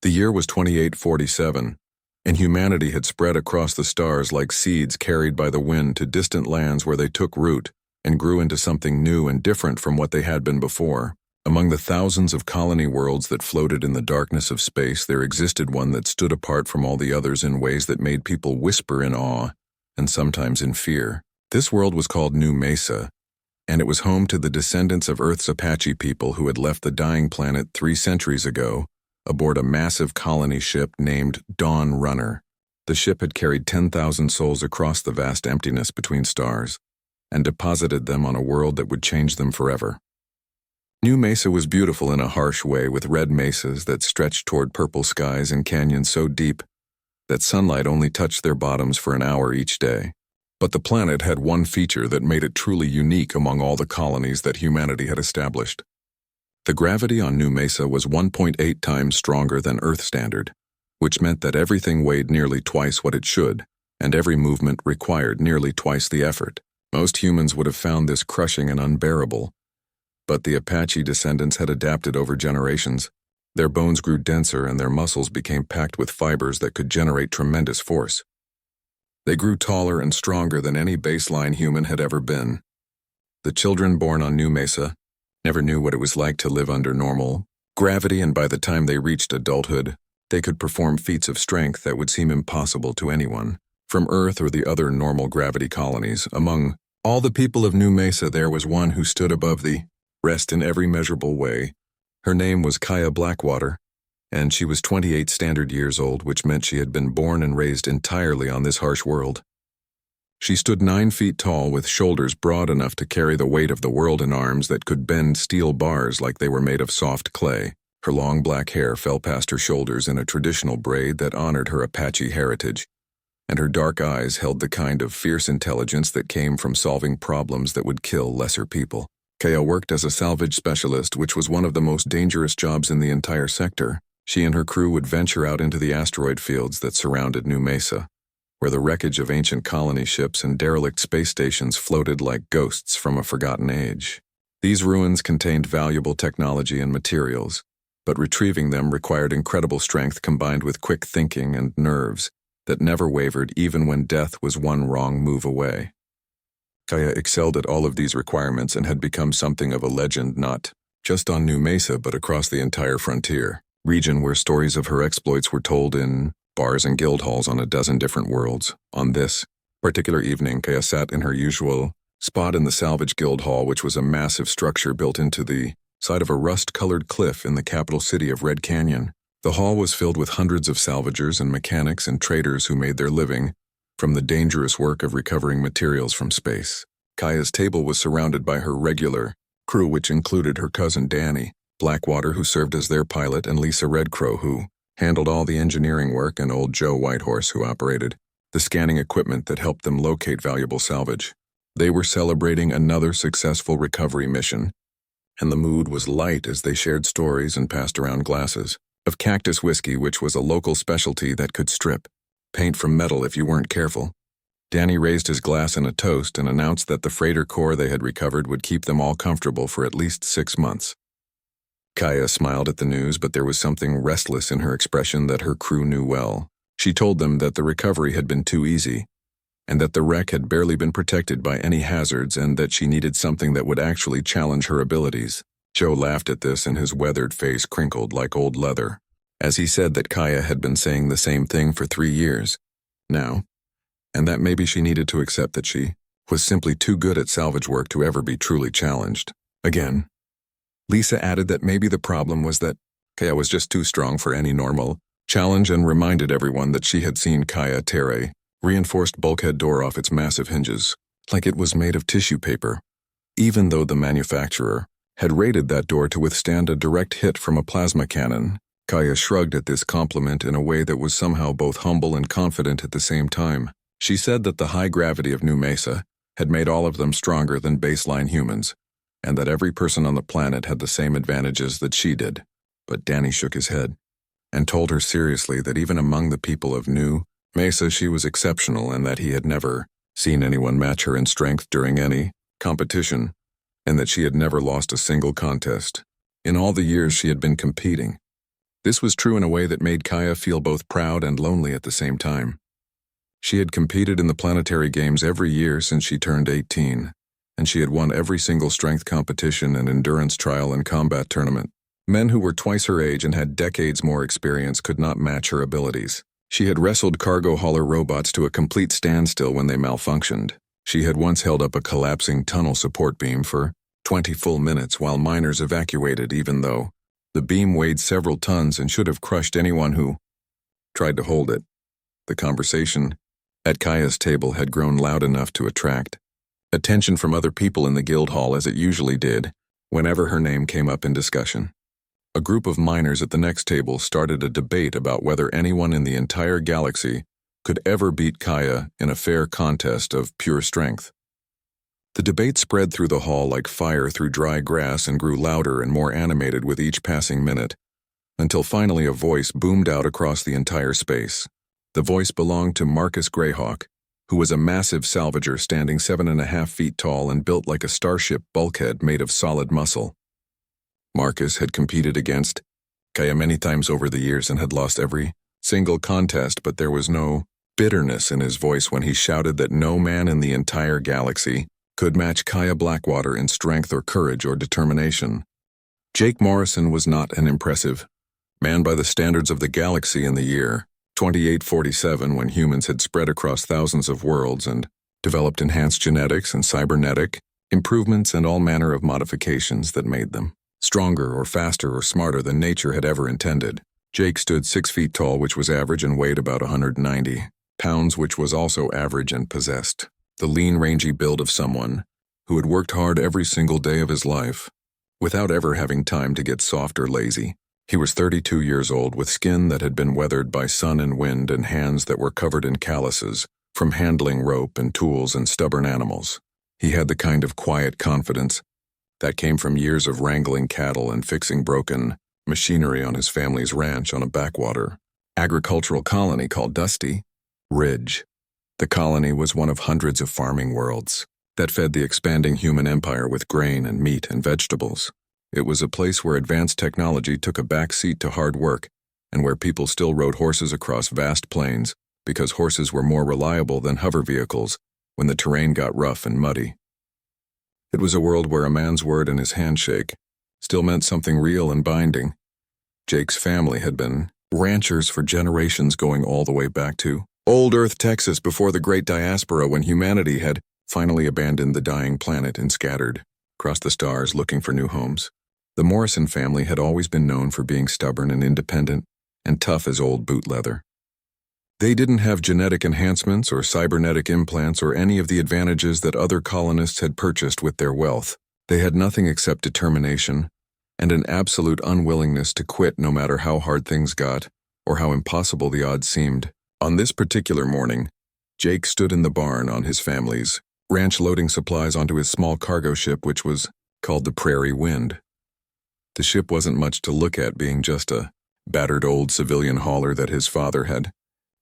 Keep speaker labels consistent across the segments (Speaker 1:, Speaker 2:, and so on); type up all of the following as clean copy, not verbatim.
Speaker 1: The year was 2847, and humanity had spread across the stars like seeds carried by the wind to distant lands where they took root and grew into something new and different from what they had been before. Among the thousands of colony worlds that floated in the darkness of space, there existed one that stood apart from all the others in ways that made people whisper in awe and sometimes in fear. This world was called New Mesa, and it was home to the descendants of Earth's Apache people who had left the dying planet 3 centuries ago aboard a massive colony ship named Dawn Runner. The ship had carried 10,000 souls across the vast emptiness between stars and deposited them on a world that would change them forever. New Mesa was beautiful in a harsh way, with red mesas that stretched toward purple skies and canyons so deep that sunlight only touched their bottoms for an hour each day. But the planet had one feature that made it truly unique among all the colonies that humanity had established. The gravity on New Mesa was 1.8 times stronger than Earth standard, which meant that everything weighed nearly twice what it should, and every movement required nearly twice the effort. Most humans would have found this crushing and unbearable, but the Apache descendants had adapted over generations. Their bones grew denser and their muscles became packed with fibers that could generate tremendous force. They grew taller and stronger than any baseline human had ever been. The children born on New Mesa never knew what it was like to live under normal gravity, and by the time they reached adulthood, they could perform feats of strength that would seem impossible to anyone from Earth or the other normal gravity colonies. Among all the people of New Mesa, there was one who stood above the rest in every measurable way. Her name was Kaya Blackwater, and she was 28 standard years old, which meant she had been born and raised entirely on this harsh world. She stood 9 feet tall, with shoulders broad enough to carry the weight of the world, and arms that could bend steel bars like they were made of soft clay. Her long black hair fell past her shoulders in a traditional braid that honored her Apache heritage, and her dark eyes held the kind of fierce intelligence that came from solving problems that would kill lesser people. Kaya worked as a salvage specialist, which was one of the most dangerous jobs in the entire sector. She and her crew would venture out into the asteroid fields that surrounded New Mesa, where the wreckage of ancient colony ships and derelict space stations floated like ghosts from a forgotten age. These ruins contained valuable technology and materials, but retrieving them required incredible strength combined with quick thinking and nerves that never wavered even when death was one wrong move away. Kaya excelled at all of these requirements and had become something of a legend, not just on New Mesa but across the entire frontier region, where stories of her exploits were told in bars and guild halls on a dozen different worlds. On this particular evening, Kaya sat in her usual spot in the Salvage Guild Hall, which was a massive structure built into the side of a rust-colored cliff in the capital city of Red Canyon. The hall was filled with hundreds of salvagers and mechanics and traders who made their living from the dangerous work of recovering materials from space. Kaya's table was surrounded by her regular crew, which included her cousin Danny Blackwater, who served as their pilot, and Lisa Redcrow, who handled all the engineering work, and old Joe Whitehorse, who operated the scanning equipment that helped them locate valuable salvage. They were celebrating another successful recovery mission, and the mood was light as they shared stories and passed around glasses of cactus whiskey, which was a local specialty that could strip paint from metal if you weren't careful. Danny raised his glass in a toast and announced that the freighter core they had recovered would keep them all comfortable for at least 6 months. Kaya smiled at the news, but there was something restless in her expression that her crew knew well. She told them that the recovery had been too easy, and that the wreck had barely been protected by any hazards, and that she needed something that would actually challenge her abilities. Joe laughed at this, and his weathered face crinkled like old leather, as he said that Kaya had been saying the same thing for 3 years now, and that maybe she needed to accept that she was simply too good at salvage work to ever be truly challenged again. Lisa added that maybe the problem was that Kaya was just too strong for any normal challenge, and reminded everyone that she had seen Kaya tear a reinforced bulkhead door off its massive hinges, like it was made of tissue paper, even though the manufacturer had rated that door to withstand a direct hit from a plasma cannon. Kaya shrugged at this compliment in a way that was somehow both humble and confident at the same time. She said that the high gravity of New Mesa had made all of them stronger than baseline humans, and that every person on the planet had the same advantages that she did. But Danny shook his head and told her seriously that even among the people of New Mesa she was exceptional, and that he had never seen anyone match her in strength during any competition, and that she had never lost a single contest in all the years she had been competing. This was true in a way that made Kaya feel both proud and lonely at the same time. She had competed in the planetary games every year since she turned 18, and she had won every single strength competition and endurance trial and combat tournament. Men who were twice her age and had decades more experience could not match her abilities. She had wrestled cargo hauler robots to a complete standstill when they malfunctioned. She had once held up a collapsing tunnel support beam for 20 full minutes while miners evacuated, even though the beam weighed several tons and should have crushed anyone who tried to hold it. The conversation at Kaya's table had grown loud enough to attract attention from other people in the guild hall, as it usually did whenever her name came up in discussion. A group of miners at the next table started a debate about whether anyone in the entire galaxy could ever beat Kaya in a fair contest of pure strength. The debate spread through the hall like fire through dry grass and grew louder and more animated with each passing minute, until finally a voice boomed out across the entire space. The voice belonged to Marcus Greyhawk, who was a massive salvager standing 7.5 feet tall and built like a starship bulkhead made of solid muscle. Marcus had competed against Kaya many times over the years and had lost every single contest, but there was no bitterness in his voice when he shouted that no man in the entire galaxy could match Kaya Blackwater in strength or courage or determination. Jake Morrison was not an impressive man by the standards of the galaxy in the year 2847, when humans had spread across thousands of worlds and developed enhanced genetics and cybernetic improvements and all manner of modifications that made them stronger or faster or smarter than nature had ever intended. Jake stood 6 feet tall, which was average, and weighed about 190 pounds, which was also average, and possessed the lean, rangy build of someone who had worked hard every single day of his life without ever having time to get soft or lazy. He was 32 years old, with skin that had been weathered by sun and wind and hands that were covered in calluses from handling rope and tools and stubborn animals. He had the kind of quiet confidence that came from years of wrangling cattle and fixing broken machinery on his family's ranch on a backwater agricultural colony called Dusty Ridge. The colony was one of hundreds of farming worlds that fed the expanding human empire with grain and meat and vegetables. It was a place where advanced technology took a back seat to hard work, and where people still rode horses across vast plains because horses were more reliable than hover vehicles when the terrain got rough and muddy. It was a world where a man's word and his handshake still meant something real and binding. Jake's family had been ranchers for generations, going all the way back to Old Earth, Texas, before the Great Diaspora, when humanity had finally abandoned the dying planet and scattered across the stars looking for new homes. The Morrison family had always been known for being stubborn and independent and tough as old boot leather. They didn't have genetic enhancements or cybernetic implants or any of the advantages that other colonists had purchased with their wealth. They had nothing except determination and an absolute unwillingness to quit no matter how hard things got or how impossible the odds seemed. On this particular morning, Jake stood in the barn on his family's ranch loading supplies onto his small cargo ship, which was called the Prairie Wind. The ship wasn't much to look at, being just a battered old civilian hauler that his father had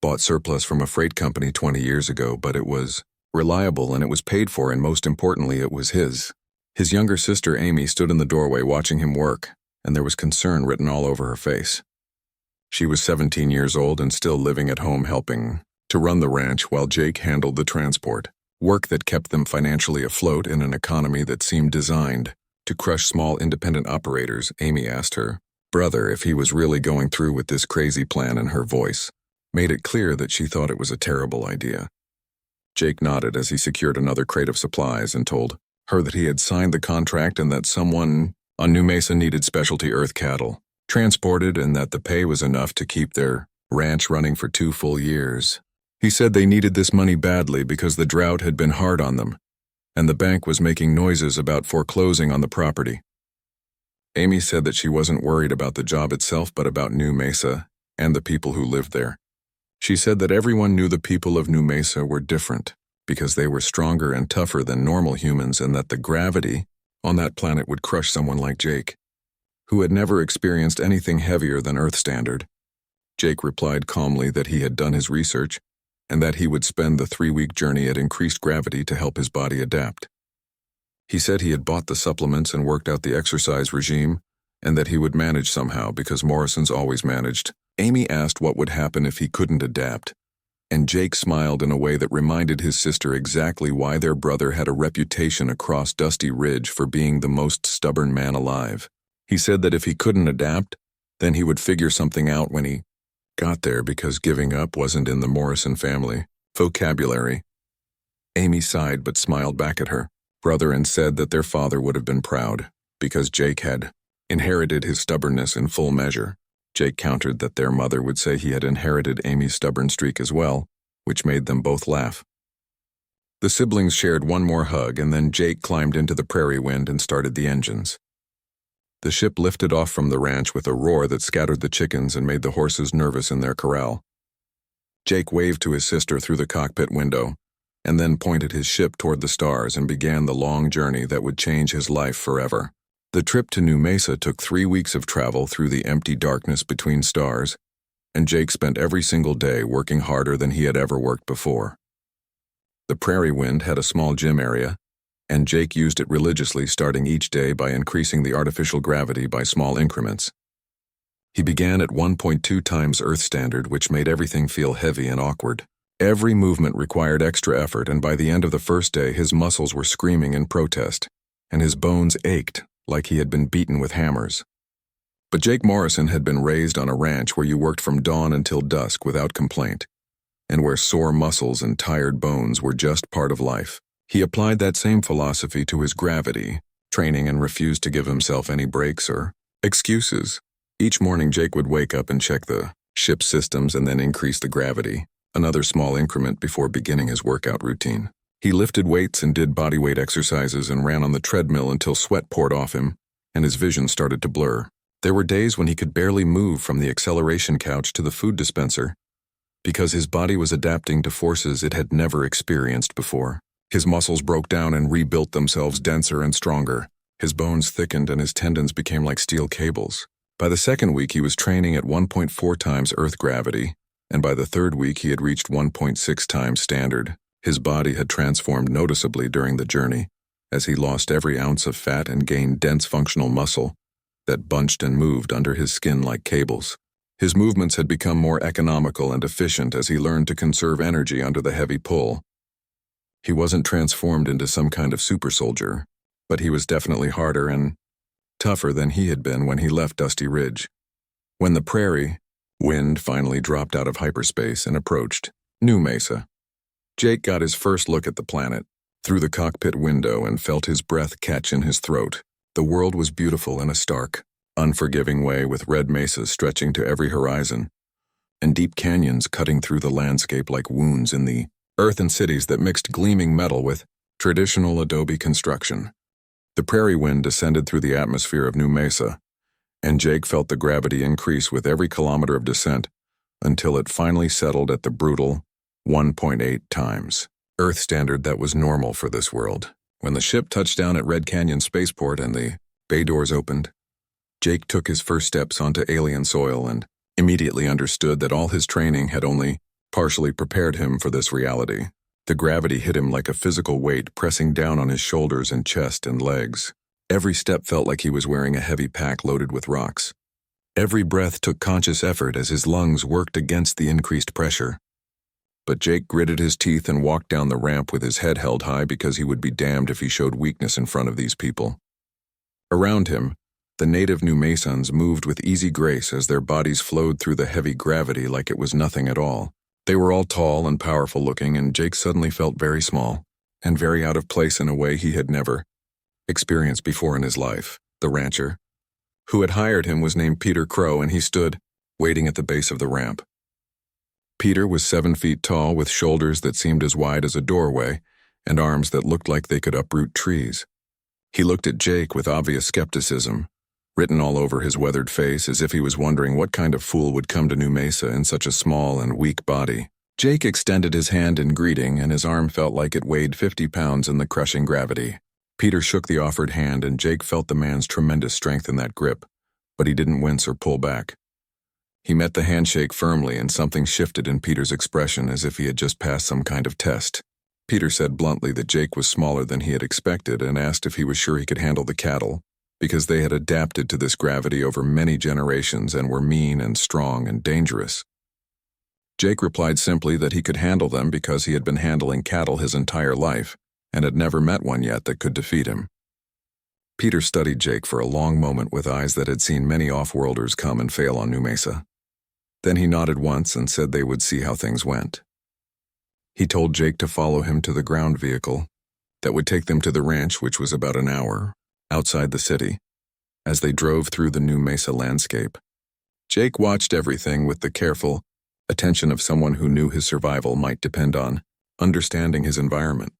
Speaker 1: bought surplus from a freight company 20 years ago, but it was reliable and it was paid for, and most importantly, it was his. His younger sister, Amy, stood in the doorway watching him work, and there was concern written all over her face. She was 17 years old and still living at home, helping to run the ranch while Jake handled the transport, work that kept them financially afloat in an economy that seemed designed to crush small independent operators. Amy asked her brother if he was really going through with this crazy plan, and her voice made it clear that she thought it was a terrible idea. Jake nodded as he secured another crate of supplies and told her that he had signed the contract and that someone on New Mesa needed specialty earth cattle transported, and that the pay was enough to keep their ranch running for 2 full years. He said they needed this money badly because the drought had been hard on them, and the bank was making noises about foreclosing on the property. Amy said that she wasn't worried about the job itself, but about New Mesa and the people who lived there. She said that everyone knew the people of New Mesa were different because they were stronger and tougher than normal humans, and that the gravity on that planet would crush someone like Jake, who had never experienced anything heavier than Earth standard. Jake replied calmly that he had done his research and that he would spend the 3-week journey at increased gravity to help his body adapt. He said he had bought the supplements and worked out the exercise regime and that he would manage somehow because Morrison's always managed. Amy asked what would happen if he couldn't adapt, and Jake smiled in a way that reminded his sister exactly why their brother had a reputation across Dusty Ridge for being the most stubborn man alive. He said that if he couldn't adapt, then he would figure something out when he got there because giving up wasn't in the Morrison family vocabulary. Amy sighed but smiled back at her brother and said that their father would have been proud because Jake had inherited his stubbornness in full measure. Jake countered that their mother would say he had inherited Amy's stubborn streak as well, which made them both laugh. The siblings shared one more hug, and then Jake climbed into the Prairie Wind and started the engines. The ship lifted off from the ranch with a roar that scattered the chickens and made the horses nervous in their corral. Jake waved to his sister through the cockpit window, and then pointed his ship toward the stars and began the long journey that would change his life forever. The trip to New Mesa took 3 weeks of travel through the empty darkness between stars, and Jake spent every single day working harder than he had ever worked before. The Prairie Wind had a small gym area, and Jake used it religiously, starting each day by increasing the artificial gravity by small increments. He began at 1.2 times Earth standard, which made everything feel heavy and awkward. Every movement required extra effort, and by the end of the first day his muscles were screaming in protest, and his bones ached like he had been beaten with hammers. But Jake Morrison had been raised on a ranch where you worked from dawn until dusk without complaint, and where sore muscles and tired bones were just part of life. He applied that same philosophy to his gravity training and refused to give himself any breaks or excuses. Each morning Jake would wake up and check the ship's systems and then increase the gravity, another small increment before beginning his workout routine. He lifted weights and did bodyweight exercises and ran on the treadmill until sweat poured off him and his vision started to blur. There were days when he could barely move from the acceleration couch to the food dispenser because his body was adapting to forces it had never experienced before. His muscles broke down and rebuilt themselves denser and stronger. His bones thickened and his tendons became like steel cables. By the second week he was training at 1.4 times Earth gravity, and by the third week he had reached 1.6 times standard. His body had transformed noticeably during the journey, as he lost every ounce of fat and gained dense functional muscle that bunched and moved under his skin like cables. His movements had become more economical and efficient as he learned to conserve energy under the heavy pull. He wasn't transformed into some kind of super soldier, but he was definitely harder and tougher than he had been when he left Dusty Ridge. When the Prairie Wind finally dropped out of hyperspace and approached New Mesa, Jake got his first look at the planet through the cockpit window and felt his breath catch in his throat. The world was beautiful in a stark, unforgiving way, with red mesas stretching to every horizon and deep canyons cutting through the landscape like wounds in the earth, and cities that mixed gleaming metal with traditional adobe construction. The Prairie Wind descended through the atmosphere of New Mesa, and Jake felt the gravity increase with every kilometer of descent until it finally settled at the brutal 1.8 times Earth standard that was normal for this world. When the ship touched down at Red Canyon Spaceport and the bay doors opened, Jake took his first steps onto alien soil and immediately understood that all his training had only partially prepared him for this reality. The gravity hit him like a physical weight, pressing down on his shoulders and chest and legs. Every step felt like he was wearing a heavy pack loaded with rocks. Every breath took conscious effort as his lungs worked against the increased pressure. But Jake gritted his teeth and walked down the ramp with his head held high because he would be damned if he showed weakness in front of these people. Around him, the native New Mesans moved with easy grace as their bodies flowed through the heavy gravity like it was nothing at all. They were all tall and powerful looking, and Jake suddenly felt very small and very out of place in a way he had never experienced before in his life. The rancher who had hired him was named Peter Crow, and he stood waiting at the base of the ramp. Peter was 7 feet tall, with shoulders that seemed as wide as a doorway and arms that looked like they could uproot trees. He looked at Jake with obvious skepticism, written all over his weathered face, as if he was wondering what kind of fool would come to New Mesa in such a small and weak body. Jake extended his hand in greeting, and his arm felt like it weighed 50 pounds in the crushing gravity. Peter shook the offered hand, and Jake felt the man's tremendous strength in that grip, but he didn't wince or pull back. He met the handshake firmly, and something shifted in Peter's expression as if he had just passed some kind of test. Peter said bluntly that Jake was smaller than he had expected and asked if he was sure he could handle the cattle. because they had adapted to this gravity over many generations and were mean and strong and dangerous. Jake replied simply that he could handle them because he had been handling cattle his entire life and had never met one yet that could defeat him. Peter studied Jake for a long moment with eyes that had seen many off-worlders come and fail on New Mesa. Then he nodded once and said they would see how things went. He told Jake to follow him to the ground vehicle that would take them to the ranch, which was about an hour outside the city. As they drove through the New Mesa landscape, Jake watched everything with the careful attention of someone who knew his survival might depend on understanding his environment.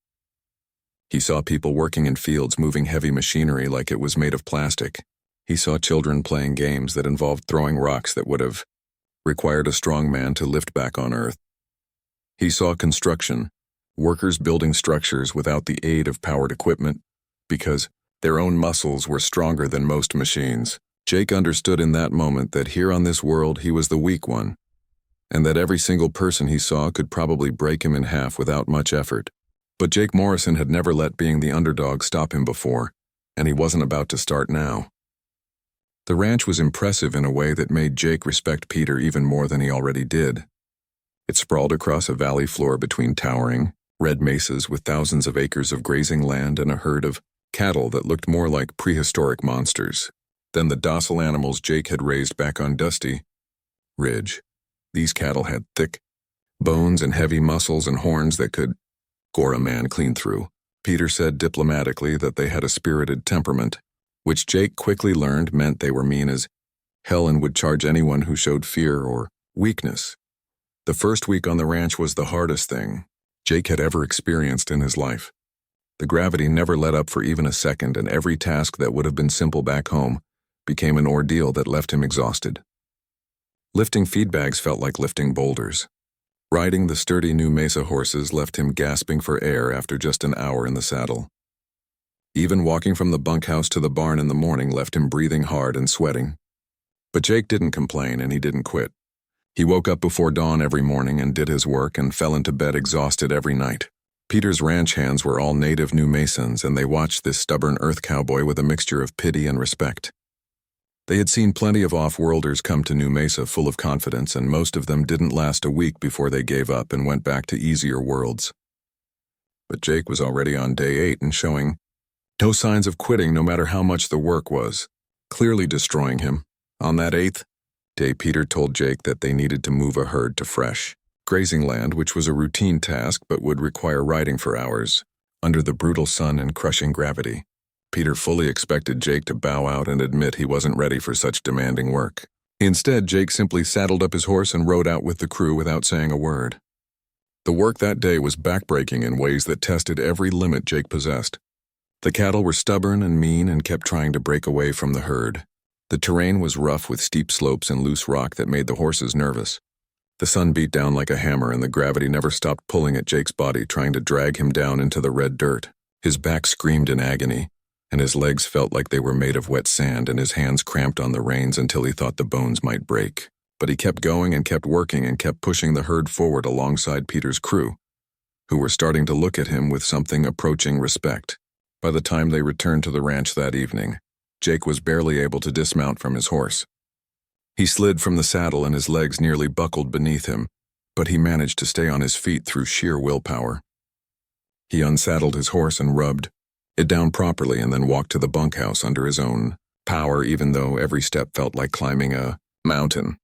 Speaker 1: He saw people working in fields moving heavy machinery like it was made of plastic. He saw children playing games that involved throwing rocks that would have required a strong man to lift back on Earth. He saw construction, workers building structures without the aid of powered equipment because their own muscles were stronger than most machines. Jake understood in that moment that here on this world he was the weak one, and that every single person he saw could probably break him in half without much effort. But Jake Morrison had never let being the underdog stop him before, and he wasn't about to start now. The ranch was impressive in a way that made Jake respect Peter even more than he already did. It sprawled across a valley floor between towering, red mesas with thousands of acres of grazing land and a herd of cattle that looked more like prehistoric monsters than the docile animals Jake had raised back on Dusty Ridge. These cattle had thick bones and heavy muscles and horns that could gore a man clean through. Peter said diplomatically that they had a spirited temperament, which Jake quickly learned meant they were mean as hell and would charge anyone who showed fear or weakness. The first week on the ranch was the hardest thing Jake had ever experienced in his life. The gravity never let up for even a second, and every task that would have been simple back home became an ordeal that left him exhausted. Lifting feed bags felt like lifting boulders. Riding the sturdy New Mesa horses left him gasping for air after just an hour in the saddle. Even walking from the bunkhouse to the barn in the morning left him breathing hard and sweating. But Jake didn't complain, and he didn't quit. He woke up before dawn every morning and did his work and fell into bed exhausted every night. Peter's ranch hands were all native New Mesans, and they watched this stubborn earth cowboy with a mixture of pity and respect. They had seen plenty of off-worlders come to New Mesa full of confidence, and most of them didn't last a week before they gave up and went back to easier worlds. But Jake was already on day 8 and showing no signs of quitting no matter how much the work was, clearly destroying him. On that 8th day, Peter told Jake that they needed to move a herd to fresh grazing land, which was a routine task but would require riding for hours, under the brutal sun and crushing gravity. Peter fully expected Jake to bow out and admit he wasn't ready for such demanding work. Instead, Jake simply saddled up his horse and rode out with the crew without saying a word. The work that day was backbreaking in ways that tested every limit Jake possessed. The cattle were stubborn and mean and kept trying to break away from the herd. The terrain was rough with steep slopes and loose rock that made the horses nervous. The sun beat down like a hammer, and the gravity never stopped pulling at Jake's body, trying to drag him down into the red dirt. His back screamed in agony, and his legs felt like they were made of wet sand, and his hands cramped on the reins until he thought the bones might break. But he kept going and kept working and kept pushing the herd forward alongside Peter's crew, who were starting to look at him with something approaching respect. By the time they returned to the ranch that evening, Jake was barely able to dismount from his horse. He slid from the saddle and his legs nearly buckled beneath him, but he managed to stay on his feet through sheer willpower. He unsaddled his horse and rubbed it down properly and then walked to the bunkhouse under his own power, even though every step felt like climbing a mountain.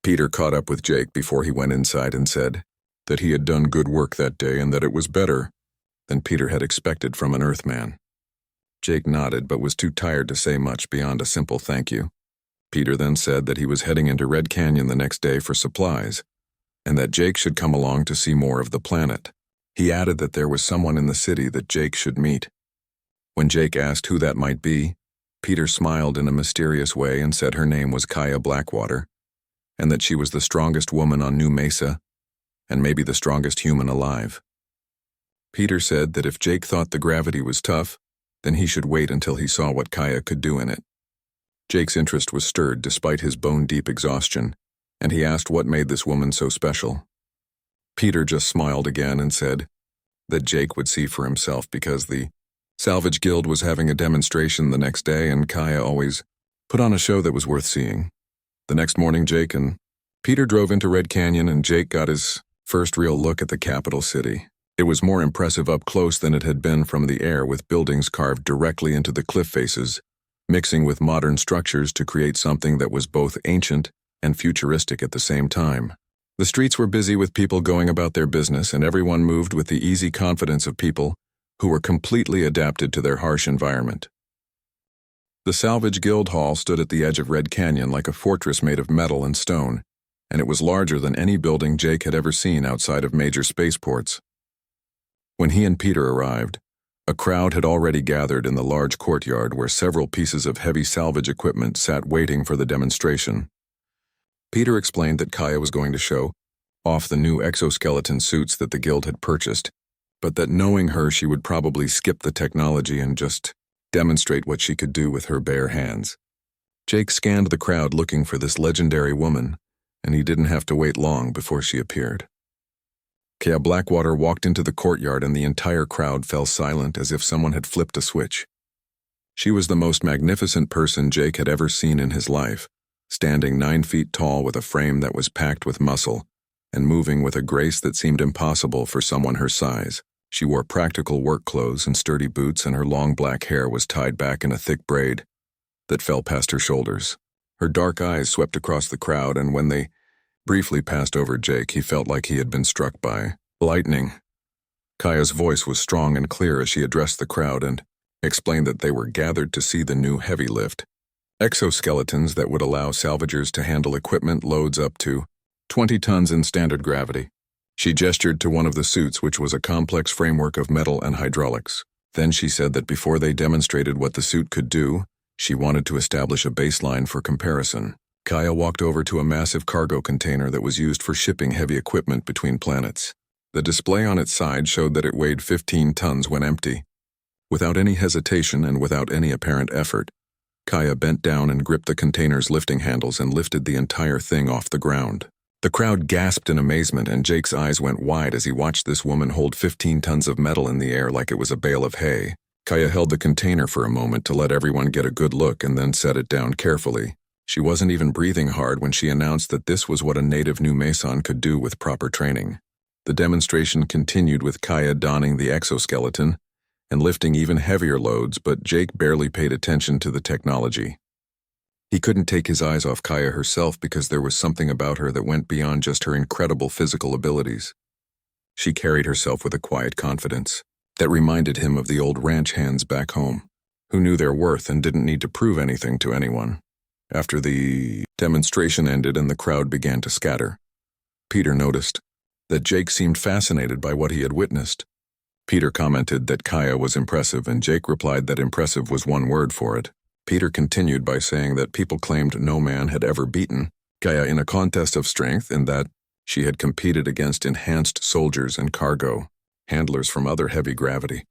Speaker 1: Peter caught up with Jake before he went inside and said that he had done good work that day and that it was better than Peter had expected from an Earthman. Jake nodded but was too tired to say much beyond a simple thank you. Peter then said that he was heading into Red Canyon the next day for supplies, and that Jake should come along to see more of the planet. He added that there was someone in the city that Jake should meet. When Jake asked who that might be, Peter smiled in a mysterious way and said her name was Kaya Blackwater, and that she was the strongest woman on New Mesa, and maybe the strongest human alive. Peter said that if Jake thought the gravity was tough, then he should wait until he saw what Kaya could do in it. Jake's interest was stirred despite his bone-deep exhaustion, and he asked what made this woman so special. Peter just smiled again and said that Jake would see for himself because the Salvage Guild was having a demonstration the next day, and Kaya always put on a show that was worth seeing. The next morning, Jake and Peter drove into Red Canyon, and Jake got his first real look at the capital city. It was more impressive up close than it had been from the air, with buildings carved directly into the cliff faces, mixing with modern structures to create something that was both ancient and futuristic at the same time. The streets were busy with people going about their business, and everyone moved with the easy confidence of people who were completely adapted to their harsh environment. The Salvage Guild Hall stood at the edge of Red Canyon like a fortress made of metal and stone, and it was larger than any building Jake had ever seen outside of major spaceports. When he and Peter arrived, a crowd had already gathered in the large courtyard where several pieces of heavy salvage equipment sat waiting for the demonstration. Peter explained that Kaya was going to show off the new exoskeleton suits that the guild had purchased, but that knowing her, she would probably skip the technology and just demonstrate what she could do with her bare hands. Jake scanned the crowd looking for this legendary woman, and he didn't have to wait long before she appeared. Kaya Blackwater walked into the courtyard, and the entire crowd fell silent as if someone had flipped a switch. She was the most magnificent person Jake had ever seen in his life, standing 9 feet tall with a frame that was packed with muscle, and moving with a grace that seemed impossible for someone her size. She wore practical work clothes and sturdy boots, and her long black hair was tied back in a thick braid that fell past her shoulders. Her dark eyes swept across the crowd, and when they briefly passed over Jake, he felt like he had been struck by lightning. Kaya's voice was strong and clear as she addressed the crowd and explained that they were gathered to see the new heavy lift, exoskeletons that would allow salvagers to handle equipment loads up to 20 tons in standard gravity. She gestured to one of the suits, which was a complex framework of metal and hydraulics. Then she said that before they demonstrated what the suit could do, she wanted to establish a baseline for comparison. Kaya walked over to a massive cargo container that was used for shipping heavy equipment between planets. The display on its side showed that it weighed 15 tons when empty. Without any hesitation and without any apparent effort, Kaya bent down and gripped the container's lifting handles and lifted the entire thing off the ground. The crowd gasped in amazement, and Jake's eyes went wide as he watched this woman hold 15 tons of metal in the air like it was a bale of hay. Kaya held the container for a moment to let everyone get a good look and then set it down carefully. She wasn't even breathing hard when she announced that this was what a native new Mason could do with proper training. The demonstration continued with Kaya donning the exoskeleton and lifting even heavier loads, but Jake barely paid attention to the technology. He couldn't take his eyes off Kaya herself because there was something about her that went beyond just her incredible physical abilities. She carried herself with a quiet confidence that reminded him of the old ranch hands back home, who knew their worth and didn't need to prove anything to anyone. After the demonstration ended and the crowd began to scatter, Peter noticed that Jake seemed fascinated by what he had witnessed. Peter commented that Kaya was impressive, and Jake replied that impressive was one word for it. Peter continued by saying that people claimed no man had ever beaten Kaya in a contest of strength, and that she had competed against enhanced soldiers and cargo handlers from other heavy gravity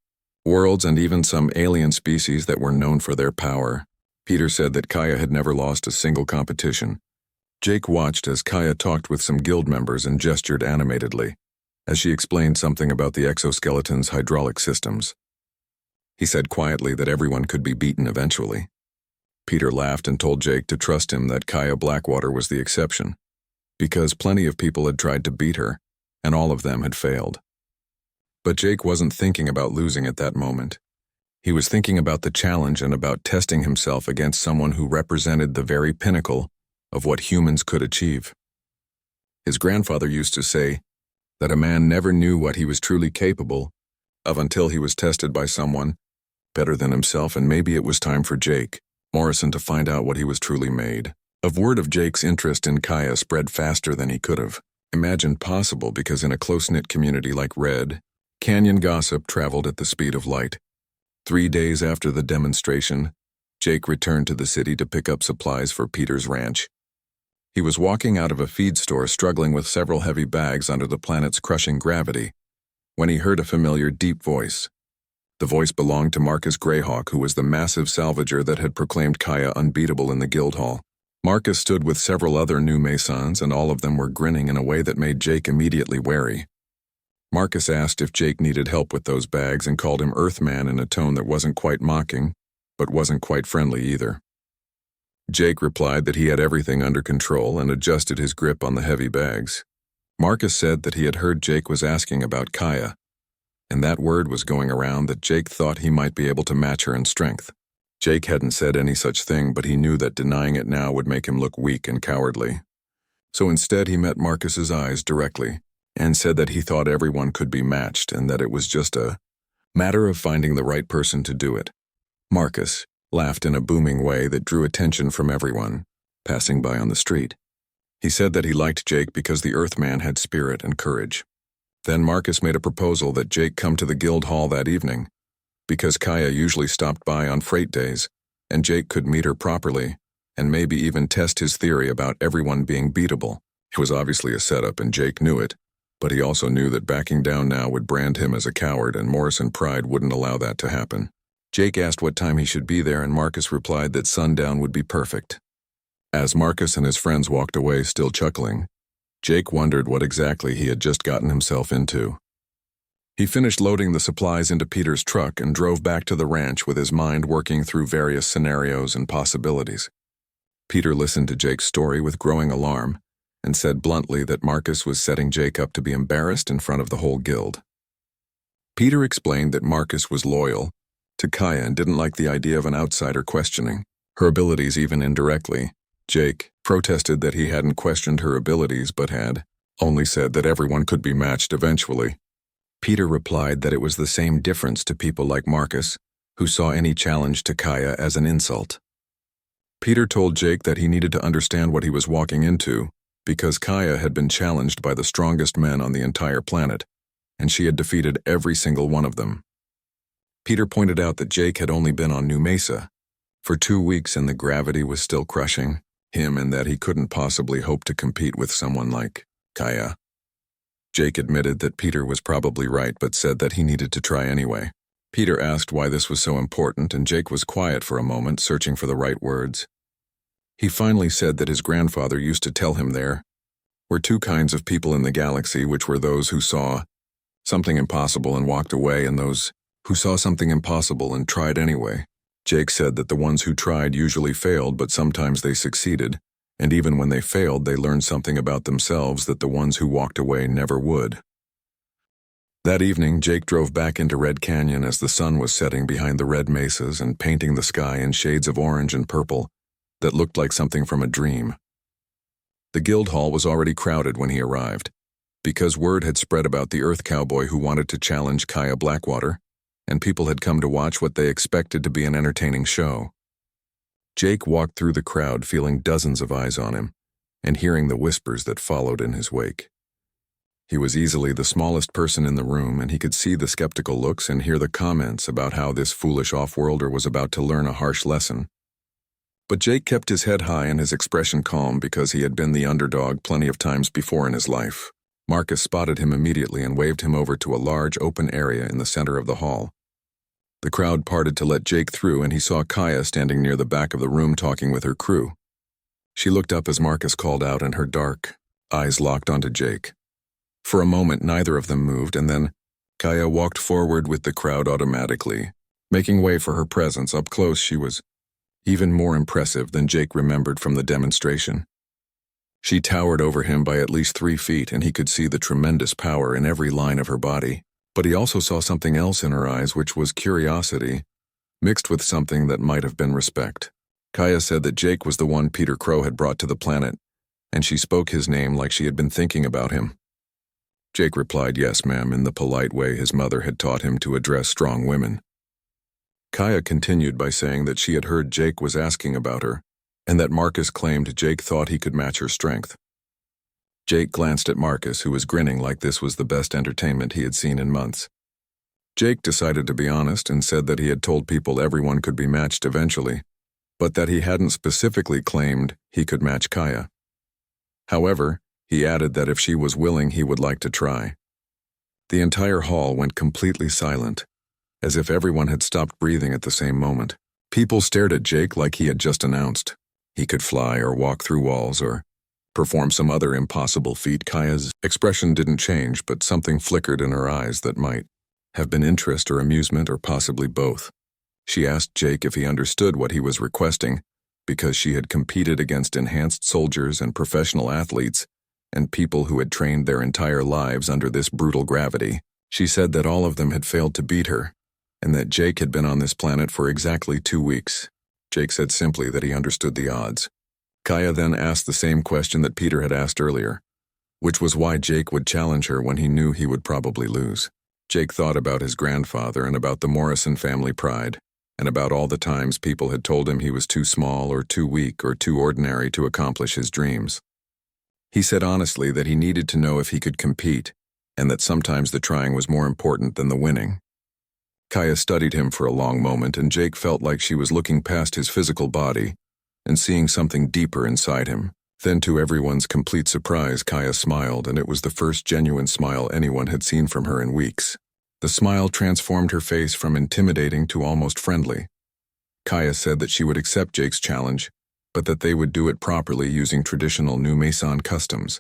Speaker 1: worlds and even some alien species that were known for their power. Peter said that Kaya had never lost a single competition. Jake watched as Kaya talked with some guild members and gestured animatedly as she explained something about the exoskeleton's hydraulic systems. He said quietly that everyone could be beaten eventually. Peter laughed and told Jake to trust him, that Kaya Blackwater was the exception, because plenty of people had tried to beat her, and all of them had failed. But Jake wasn't thinking about losing at that moment. He was thinking about the challenge and about testing himself against someone who represented the very pinnacle of what humans could achieve. His grandfather used to say that a man never knew what he was truly capable of until he was tested by someone better than himself, and maybe it was time for Jake Morrison to find out what he was truly made of. Word of Jake's interest in Kaya spread faster than he could have imagined possible, because in a close-knit community like Red Canyon, gossip traveled at the speed of light. 3 days after the demonstration, Jake returned to the city to pick up supplies for Peter's ranch. He was walking out of a feed store, struggling with several heavy bags under the planet's crushing gravity, when he heard a familiar, deep voice. The voice belonged to Marcus Greyhawk, who was the massive salvager that had proclaimed Kaya unbeatable in the guild hall. Marcus stood with several other new Masons, and all of them were grinning in a way that made Jake immediately wary. Marcus asked if Jake needed help with those bags and called him Earthman in a tone that wasn't quite mocking, but wasn't quite friendly either. Jake replied that he had everything under control and adjusted his grip on the heavy bags. Marcus said that he had heard Jake was asking about Kaya, and that word was going around that Jake thought he might be able to match her in strength. Jake hadn't said any such thing, but he knew that denying it now would make him look weak and cowardly. So instead he met Marcus's eyes directly and said that he thought everyone could be matched and that it was just a matter of finding the right person to do it. Marcus laughed in a booming way that drew attention from everyone passing by on the street. He said that he liked Jake because the Earthman had spirit and courage. Then Marcus made a proposal that Jake come to the guild hall that evening, because Kaya usually stopped by on freight days, and Jake could meet her properly, and maybe even test his theory about everyone being beatable. It was obviously a setup, and Jake knew it, but he also knew that backing down now would brand him as a coward, and Morrison Pride wouldn't allow that to happen. Jake asked what time he should be there, and Marcus replied that sundown would be perfect. As Marcus and his friends walked away still chuckling, Jake wondered what exactly he had just gotten himself into. He finished loading the supplies into Peter's truck and drove back to the ranch with his mind working through various scenarios and possibilities. Peter listened to Jake's story with growing alarm and said bluntly that Marcus was setting Jake up to be embarrassed in front of the whole guild. Peter explained that Marcus was loyal to Kaya and didn't like the idea of an outsider questioning her abilities even indirectly. Jake protested that he hadn't questioned her abilities but had only said that everyone could be matched eventually. Peter replied that it was the same difference to people like Marcus, who saw any challenge to Kaya as an insult. Peter told Jake that he needed to understand what he was walking into, because Kaya had been challenged by the strongest men on the entire planet, and she had defeated every single one of them. Peter pointed out that Jake had only been on New Mesa for 2 weeks and the gravity was still crushing him and that he couldn't possibly hope to compete with someone like Kaya. Jake admitted that Peter was probably right but said that he needed to try anyway. Peter asked why this was so important and Jake was quiet for a moment, searching for the right words. He finally said that his grandfather used to tell him there were 2 kinds of people in the galaxy, which were those who saw something impossible and walked away and those who saw something impossible and tried anyway. Jake said that the ones who tried usually failed, but sometimes they succeeded, and even when they failed, they learned something about themselves that the ones who walked away never would. That evening, Jake drove back into Red Canyon as the sun was setting behind the red mesas and painting the sky in shades of orange and purple that looked like something from a dream. The guild hall was already crowded when he arrived, because word had spread about the Earth Cowboy who wanted to challenge Kaya Blackwater, and people had come to watch what they expected to be an entertaining show. Jake walked through the crowd feeling dozens of eyes on him and hearing the whispers that followed in his wake. He was easily the smallest person in the room, and he could see the skeptical looks and hear the comments about how this foolish off-worlder was about to learn a harsh lesson. But Jake kept his head high and his expression calm because he had been the underdog plenty of times before in his life. Marcus spotted him immediately and waved him over to a large open area in the center of the hall. The crowd parted to let Jake through, and he saw Kaya standing near the back of the room talking with her crew. She looked up as Marcus called out, and her dark eyes locked onto Jake. For a moment, neither of them moved, and then Kaya walked forward with the crowd automatically, making way for her presence. Up close, she was even more impressive than Jake remembered from the demonstration. She towered over him by at least 3 feet, and he could see the tremendous power in every line of her body. But he also saw something else in her eyes, which was curiosity, mixed with something that might have been respect. Kaya said that Jake was the one Peter Crow had brought to the planet, and she spoke his name like she had been thinking about him. Jake replied, "Yes, ma'am," in the polite way his mother had taught him to address strong women. Kaya continued by saying that she had heard Jake was asking about her, and that Marcus claimed Jake thought he could match her strength. Jake glanced at Marcus, who was grinning like this was the best entertainment he had seen in months. Jake decided to be honest and said that he had told people everyone could be matched eventually, but that he hadn't specifically claimed he could match Kaya. However, he added that if she was willing, he would like to try. The entire hall went completely silent, as if everyone had stopped breathing at the same moment. People stared at Jake like he had just announced he could fly or walk through walls or perform some other impossible feat. Kaya's expression didn't change, but something flickered in her eyes that might have been interest or amusement or possibly both. She asked Jake if he understood what he was requesting, because she had competed against enhanced soldiers and professional athletes and people who had trained their entire lives under this brutal gravity. She said that all of them had failed to beat her, and that Jake had been on this planet for exactly 2 weeks. Jake said simply that he understood the odds. Kaya then asked the same question that Peter had asked earlier, which was why Jake would challenge her when he knew he would probably lose. Jake thought about his grandfather and about the Morrison family pride, and about all the times people had told him he was too small or too weak or too ordinary to accomplish his dreams. He said honestly that he needed to know if he could compete, and that sometimes the trying was more important than the winning. Kaya studied him for a long moment, and Jake felt like she was looking past his physical body and seeing something deeper inside him. Then, to everyone's complete surprise, Kaya smiled, and it was the first genuine smile anyone had seen from her in weeks. The smile transformed her face from intimidating to almost friendly. Kaya said that she would accept Jake's challenge, but that they would do it properly using traditional New Mason customs.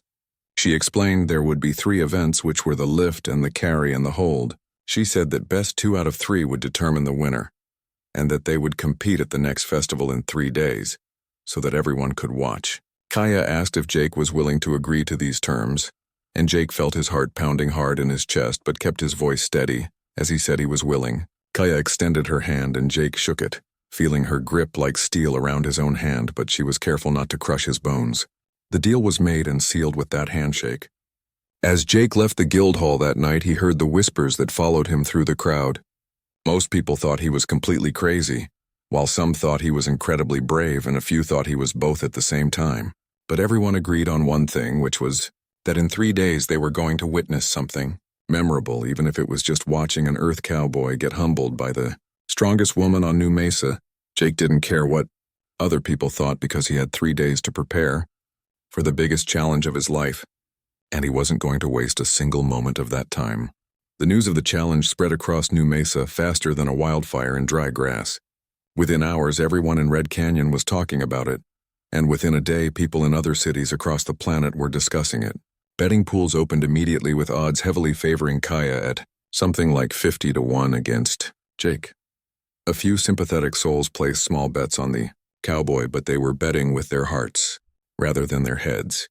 Speaker 1: She explained there would be 3 events, which were the lift and the carry and the hold. She said that best 2 out of 3 would determine the winner, and that they would compete at the next festival in 3 days, so that everyone could watch. Kaya asked if Jake was willing to agree to these terms, and Jake felt his heart pounding hard in his chest but kept his voice steady as he said he was willing. Kaya extended her hand and Jake shook it, feeling her grip like steel around his own hand, but she was careful not to crush his bones. The deal was made and sealed with that handshake. As Jake left the guild hall that night, he heard the whispers that followed him through the crowd. Most people thought he was completely crazy, while some thought he was incredibly brave and a few thought he was both at the same time. But everyone agreed on one thing, which was that in 3 days they were going to witness something memorable, even if it was just watching an Earth cowboy get humbled by the strongest woman on New Mesa. Jake didn't care what other people thought because he had 3 days to prepare for the biggest challenge of his life, and he wasn't going to waste a single moment of that time. The news of the challenge spread across New Mesa faster than a wildfire in dry grass. Within hours, everyone in Red Canyon was talking about it, and within a day, people in other cities across the planet were discussing it. Betting pools opened immediately with odds heavily favoring Kaya at something like 50-1 against Jake. A few sympathetic souls placed small bets on the Cowboy, but they were betting with their hearts rather than their heads.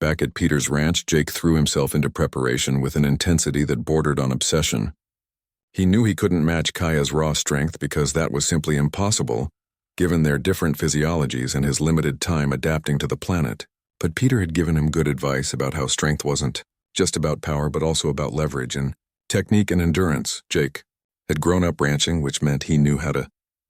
Speaker 1: Back at Peter's ranch, Jake threw himself into preparation with an intensity that bordered on obsession. He knew he couldn't match Kaya's raw strength because that was simply impossible, given their different physiologies and his limited time adapting to the planet. But Peter had given him good advice about how strength wasn't just about power but also about leverage and technique and endurance. Jake had grown up ranching, which meant he knew how to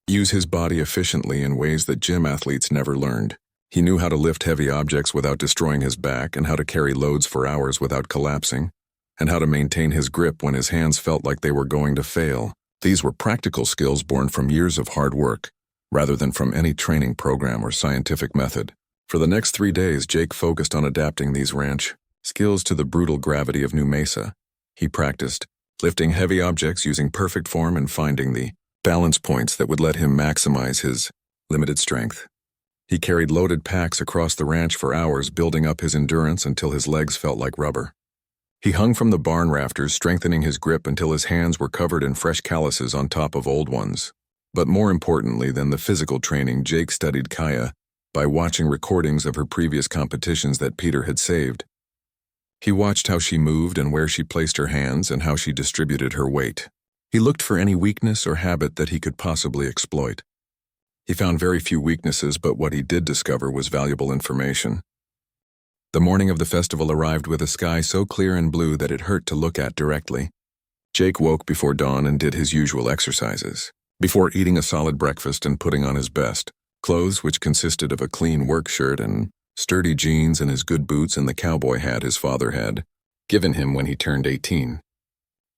Speaker 1: use his body efficiently in ways that gym athletes never learned. He knew how to lift heavy objects without destroying his back, and how to carry loads for hours without collapsing, and how to maintain his grip when his hands felt like they were going to fail. These were practical skills born from years of hard work, rather than from any training program or scientific method. For the next 3 days, Jake focused on adapting these ranch skills to the brutal gravity of New Mesa. He practiced lifting heavy objects using perfect form and finding the balance points that would let him maximize his limited strength. He carried loaded packs across the ranch for hours, building up his endurance until his legs felt like rubber. He hung from the barn rafters, strengthening his grip until his hands were covered in fresh calluses on top of old ones. But more importantly than the physical training, Jake studied Kaya by watching recordings of her previous competitions that Peter had saved. He watched how she moved and where she placed her hands and how she distributed her weight. He looked for any weakness or habit that he could possibly exploit. He found very few weaknesses, but what he did discover was valuable information. The morning of the festival arrived with a sky so clear and blue that it hurt to look at directly. Jake woke before dawn and did his usual exercises, before eating a solid breakfast and putting on his best clothes, which consisted of a clean work shirt and sturdy jeans and his good boots and the cowboy hat his father had given him when he turned 18.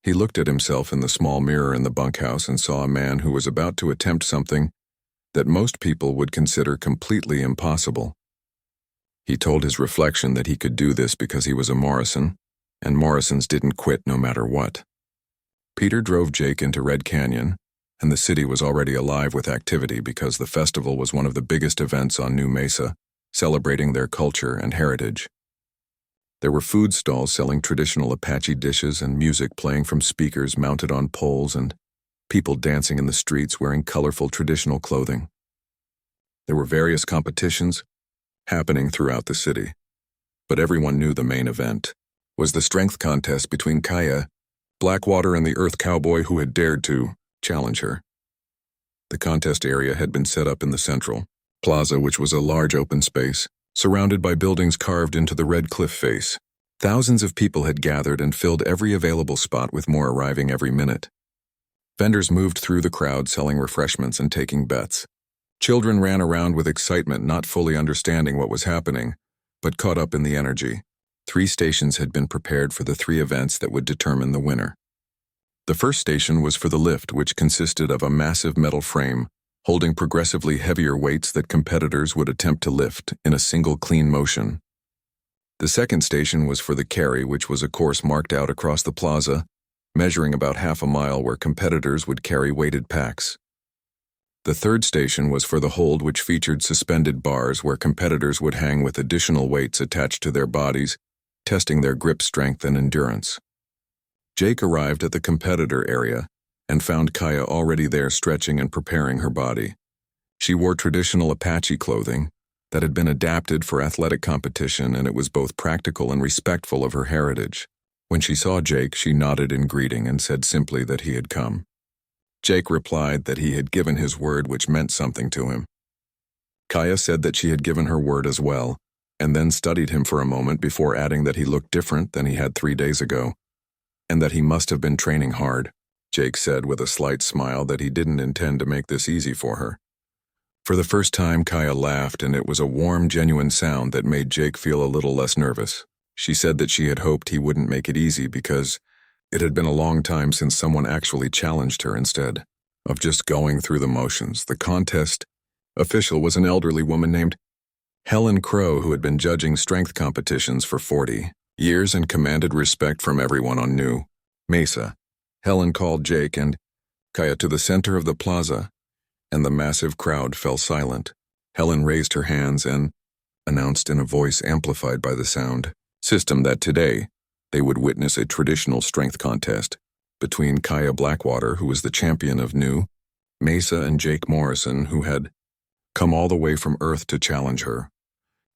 Speaker 1: He looked at himself in the small mirror in the bunkhouse and saw a man who was about to attempt something that most people would consider completely impossible. He told his reflection that he could do this because he was a Morrison, and Morrisons didn't quit no matter what. Peter drove Jake into Red Canyon, and the city was already alive with activity because the festival was one of the biggest events on New Mesa celebrating their culture and heritage. There were food stalls selling traditional Apache dishes and music playing from speakers mounted on poles and people dancing in the streets wearing colorful traditional clothing. There were various competitions happening throughout the city, but everyone knew the main event was the strength contest between Kaya, Blackwater, and the Earth Cowboy who had dared to challenge her. The contest area had been set up in the central plaza, which was a large open space, surrounded by buildings carved into the red cliff face. Thousands of people had gathered and filled every available spot, with more arriving every minute. Vendors moved through the crowd selling refreshments and taking bets. Children ran around with excitement, not fully understanding what was happening, but caught up in the energy. 3 stations had been prepared for the 3 events that would determine the winner. The first station was for the lift, which consisted of a massive metal frame holding progressively heavier weights that competitors would attempt to lift in a single clean motion. The second station was for the carry, which was a course marked out across the plaza, measuring about half a mile, where competitors would carry weighted packs. The third station was for the hold, which featured suspended bars where competitors would hang with additional weights attached to their bodies, testing their grip strength and endurance. Jake arrived at the competitor area and found Kaya already there, stretching and preparing her body. She wore traditional Apache clothing that had been adapted for athletic competition, and it was both practical and respectful of her heritage. When she saw Jake, she nodded in greeting and said simply that he had come. Jake replied that he had given his word, which meant something to him. Kaya said that she had given her word as well, and then studied him for a moment before adding that he looked different than he had 3 days ago, and that he must have been training hard. Jake said with a slight smile that he didn't intend to make this easy for her. For the first time, Kaya laughed, and it was a warm, genuine sound that made Jake feel a little less nervous. She said that she had hoped he wouldn't make it easy because it had been a long time since someone actually challenged her instead of just going through the motions. The contest official was an elderly woman named Helen Crow, who had been judging strength competitions for 40 years and commanded respect from everyone on New Mesa. Helen called Jake and Kaya to the center of the plaza, and the massive crowd fell silent. Helen raised her hands and announced in a voice amplified by the sound system that today they would witness a traditional strength contest between Kaya Blackwater, who was the champion of New Mesa, and Jake Morrison, who had come all the way from Earth to challenge her.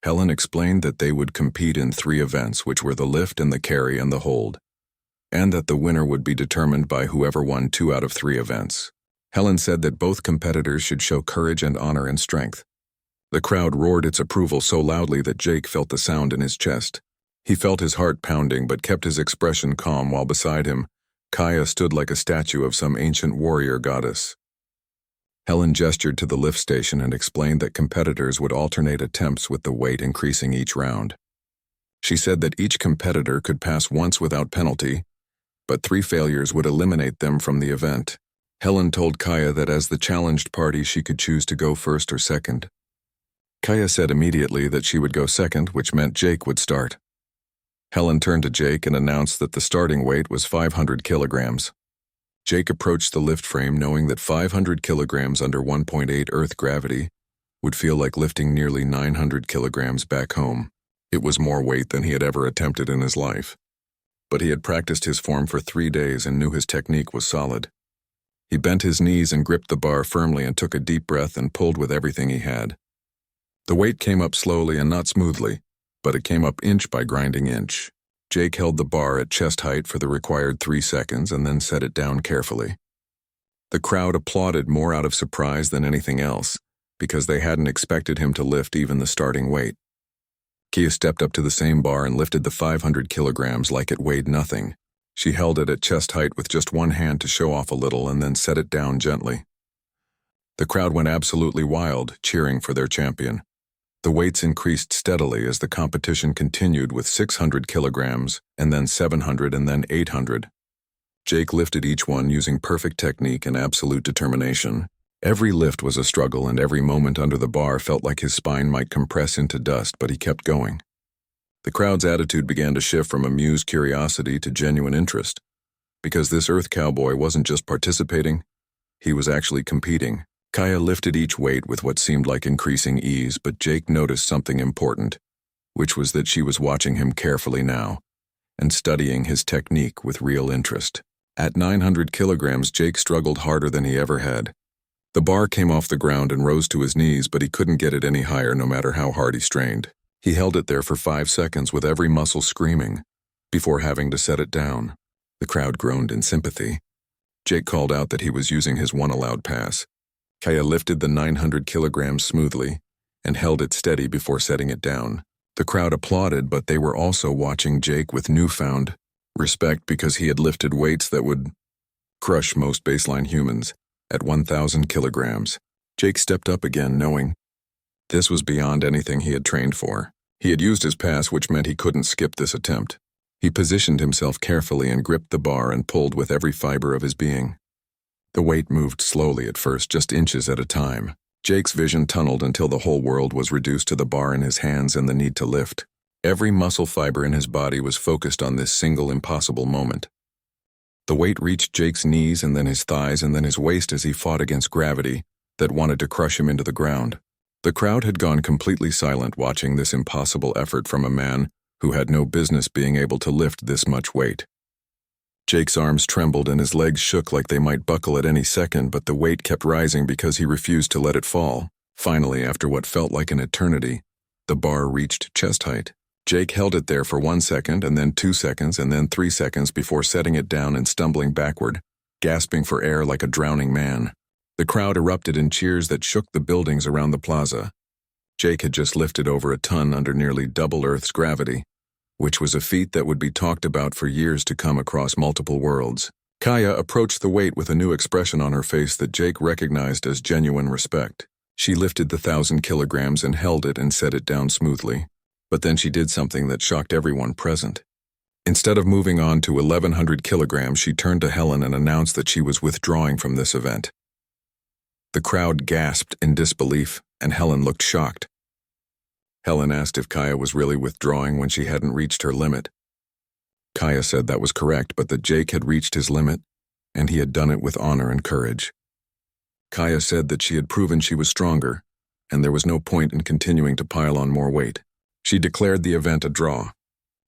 Speaker 1: Helen explained that they would compete in 3 events, which were the lift and the carry and the hold, and that the winner would be determined by whoever won 2 out of 3 events. Helen said that both competitors should show courage and honor and strength. The crowd roared its approval so loudly that Jake felt the sound in his chest. He felt his heart pounding but kept his expression calm, while beside him, Kaya stood like a statue of some ancient warrior goddess. Helen gestured to the lift station and explained that competitors would alternate attempts, with the weight increasing each round. She said that each competitor could pass once without penalty, but 3 failures would eliminate them from the event. Helen told Kaya that as the challenged party, she could choose to go first or second. Kaya said immediately that she would go second, which meant Jake would start. Helen turned to Jake and announced that the starting weight was 500 kilograms. Jake approached the lift frame, knowing that 500 kilograms under 1.8 Earth gravity would feel like lifting nearly 900 kilograms back home. It was more weight than he had ever attempted in his life. But he had practiced his form for 3 days and knew his technique was solid. He bent his knees and gripped the bar firmly and took a deep breath and pulled with everything he had. The weight came up slowly and not smoothly, but it came up inch by grinding inch. Jake held the bar at chest height for the required 3 seconds and then set it down carefully. The crowd applauded more out of surprise than anything else, because they hadn't expected him to lift even the starting weight. Kaya stepped up to the same bar and lifted the 500 kilograms like it weighed nothing. She held it at chest height with just one hand to show off a little and then set it down gently. The crowd went absolutely wild, cheering for their champion. The weights increased steadily as the competition continued, with 600 kilograms, and then 700, and then 800. Jake lifted each one using perfect technique and absolute determination. Every lift was a struggle, and every moment under the bar felt like his spine might compress into dust, but he kept going. The crowd's attitude began to shift from amused curiosity to genuine interest, because this Earth Cowboy wasn't just participating, he was actually competing. Kaya lifted each weight with what seemed like increasing ease, but Jake noticed something important, which was that she was watching him carefully now and studying his technique with real interest. At 900 kilograms, Jake struggled harder than he ever had. The bar came off the ground and rose to his knees, but he couldn't get it any higher no matter how hard he strained. He held it there for 5 seconds with every muscle screaming, before having to set it down. The crowd groaned in sympathy. Jake called out that he was using his one allowed pass. Kaya lifted the 900 kilograms smoothly and held it steady before setting it down. The crowd applauded, but they were also watching Jake with newfound respect because he had lifted weights that would crush most baseline humans at 1,000 kilograms. Jake stepped up again, knowing this was beyond anything he had trained for. He had used his pass, which meant he couldn't skip this attempt. He positioned himself carefully and gripped the bar and pulled with every fiber of his being. The weight moved slowly at first, just inches at a time. Jake's vision tunneled until the whole world was reduced to the bar in his hands and the need to lift. Every muscle fiber in his body was focused on this single impossible moment. The weight reached Jake's knees and then his thighs and then his waist as he fought against gravity that wanted to crush him into the ground. The crowd had gone completely silent watching this impossible effort from a man who had no business being able to lift this much weight. Jake's arms trembled and his legs shook like they might buckle at any second, but the weight kept rising because he refused to let it fall. Finally, after what felt like an eternity, the bar reached chest height. Jake held it there for 1 second and then 2 seconds and then 3 seconds before setting it down and stumbling backward, gasping for air like a drowning man. The crowd erupted in cheers that shook the buildings around the plaza. Jake had just lifted over a ton under nearly double Earth's gravity, which was a feat that would be talked about for years to come across multiple worlds. Kaya approached the weight with a new expression on her face that Jake recognized as genuine respect. She lifted the 1,000 kilograms and held it and set it down smoothly. But then she did something that shocked everyone present. Instead of moving on to 1,100 kilograms, she turned to Helen and announced that she was withdrawing from this event. The crowd gasped in disbelief, and Helen looked shocked. Helen asked if Kaya was really withdrawing when she hadn't reached her limit. Kaya said that was correct, but that Jake had reached his limit, and he had done it with honor and courage. Kaya said that she had proven she was stronger, and there was no point in continuing to pile on more weight. She declared the event a draw.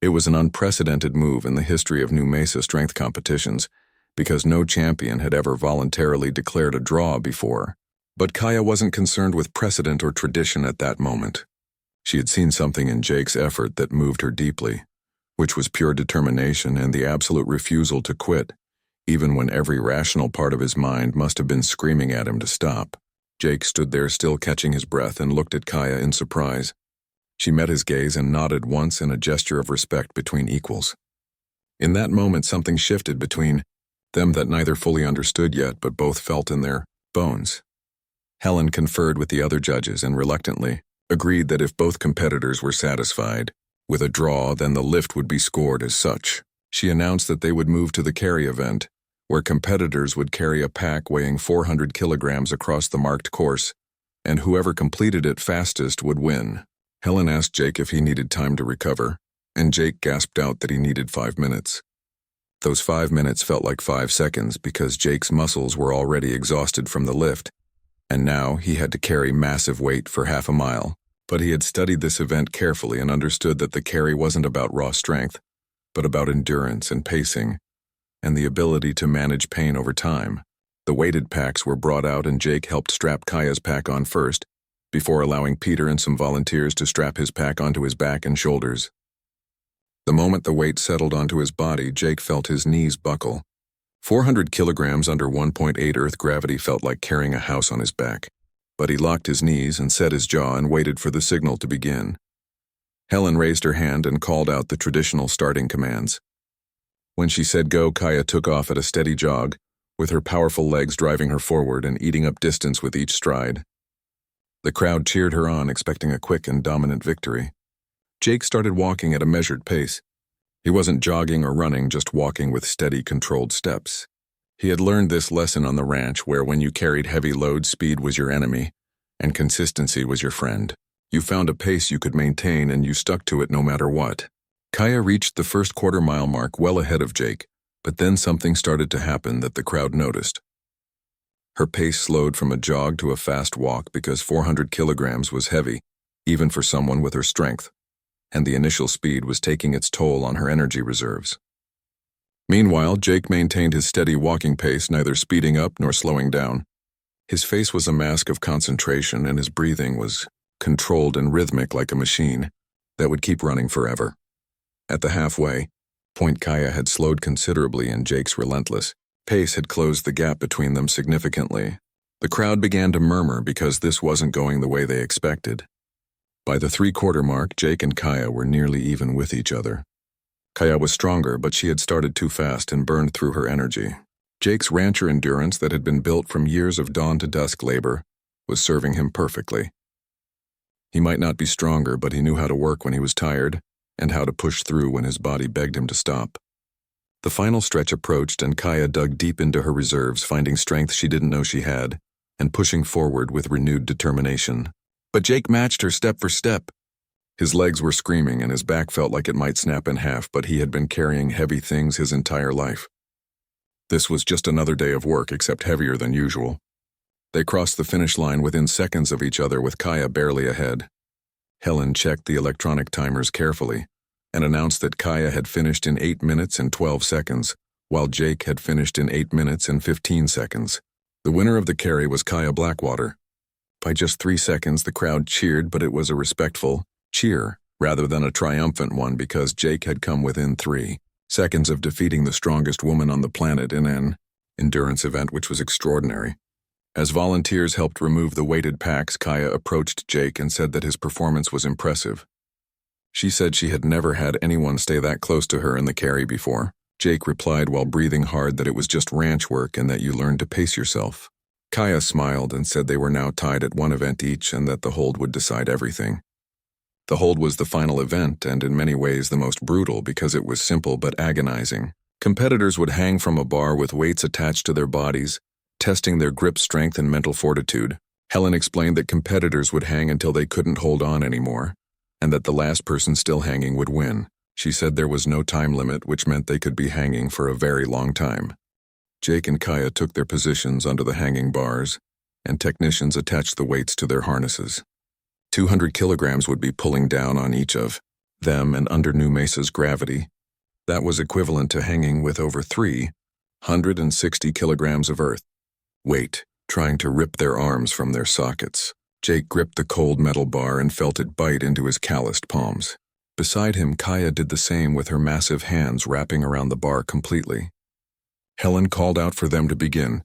Speaker 1: It was an unprecedented move in the history of New Mesa strength competitions, because no champion had ever voluntarily declared a draw before. But Kaya wasn't concerned with precedent or tradition at that moment. She had seen something in Jake's effort that moved her deeply, which was pure determination and the absolute refusal to quit, even when every rational part of his mind must have been screaming at him to stop. Jake stood there still catching his breath and looked at Kaya in surprise. She met his gaze and nodded once in a gesture of respect between equals. In that moment, something shifted between them that neither fully understood yet but both felt in their bones. Helen conferred with the other judges and reluctantly agreed that if both competitors were satisfied with a draw, then the lift would be scored as such. She announced that they would move to the carry event, where competitors would carry a pack weighing 400 kilograms across the marked course, and whoever completed it fastest would win. Helen asked Jake if he needed time to recover, and Jake gasped out that he needed 5 minutes. Those 5 minutes felt like 5 seconds because Jake's muscles were already exhausted from the lift, and now he had to carry massive weight for half a mile. But he had studied this event carefully and understood that the carry wasn't about raw strength, but about endurance and pacing, and the ability to manage pain over time. The weighted packs were brought out and Jake helped strap Kaya's pack on first, before allowing Peter and some volunteers to strap his pack onto his back and shoulders. The moment the weight settled onto his body, Jake felt his knees buckle. 400 kilograms under 1.8 Earth gravity felt like carrying a house on his back. But he locked his knees and set his jaw and waited for the signal to begin. Helen raised her hand and called out the traditional starting commands. When she said go, Kaya took off at a steady jog, with her powerful legs driving her forward and eating up distance with each stride. The crowd cheered her on, expecting a quick and dominant victory. Jake started walking at a measured pace. He wasn't jogging or running, just walking with steady, controlled steps. He had learned this lesson on the ranch where when you carried heavy loads, speed was your enemy, and consistency was your friend. You found a pace you could maintain and you stuck to it no matter what. Kaya reached the first quarter-mile mark well ahead of Jake, but then something started to happen that the crowd noticed. Her pace slowed from a jog to a fast walk because 400 kilograms was heavy, even for someone with her strength, and the initial speed was taking its toll on her energy reserves. Meanwhile, Jake maintained his steady walking pace, neither speeding up nor slowing down. His face was a mask of concentration, and his breathing was controlled and rhythmic like a machine that would keep running forever. At the halfway point, Kaya had slowed considerably, and Jake's relentless pace had closed the gap between them significantly. The crowd began to murmur because this wasn't going the way they expected. By the three-quarter mark, Jake and Kaya were nearly even with each other. Kaya was stronger, but she had started too fast and burned through her energy. Jake's rancher endurance that had been built from years of dawn-to-dusk labor was serving him perfectly. He might not be stronger, but he knew how to work when he was tired and how to push through when his body begged him to stop. The final stretch approached, and Kaya dug deep into her reserves, finding strength she didn't know she had, and pushing forward with renewed determination. But Jake matched her step for step. His legs were screaming, and his back felt like it might snap in half, but he had been carrying heavy things his entire life. This was just another day of work, except heavier than usual. They crossed the finish line within seconds of each other, with Kaya barely ahead. Helen checked the electronic timers carefully and announced that Kaya had finished in 8 minutes and 12 seconds, while Jake had finished in 8 minutes and 15 seconds. The winner of the carry was Kaya Blackwater. By just 3 seconds, the crowd cheered, but it was a respectful cheer rather than a triumphant one, because Jake had come within 3 seconds of defeating the strongest woman on the planet in an endurance event, which was extraordinary. As volunteers helped remove the weighted packs, Kaya approached Jake and said that his performance was impressive. She said she had never had anyone stay that close to her in the carry before. Jake replied while breathing hard that it was just ranch work and that you learned to pace yourself. Kaya smiled and said they were now tied at 1 event each and that the hold would decide everything. The hold was the final event, and in many ways the most brutal because it was simple but agonizing. Competitors would hang from a bar with weights attached to their bodies, testing their grip strength and mental fortitude. Helen explained that competitors would hang until they couldn't hold on anymore, and that the last person still hanging would win. She said there was no time limit, which meant they could be hanging for a very long time. Jake and Kaya took their positions under the hanging bars, and technicians attached the weights to their harnesses. 200 kilograms would be pulling down on each of them, and under New Mesa's gravity, that was equivalent to hanging with over 360 kilograms of earth weight, trying to rip their arms from their sockets. Jake gripped the cold metal bar and felt it bite into his calloused palms. Beside him, Kaya did the same with her massive hands wrapping around the bar completely. Helen called out for them to begin,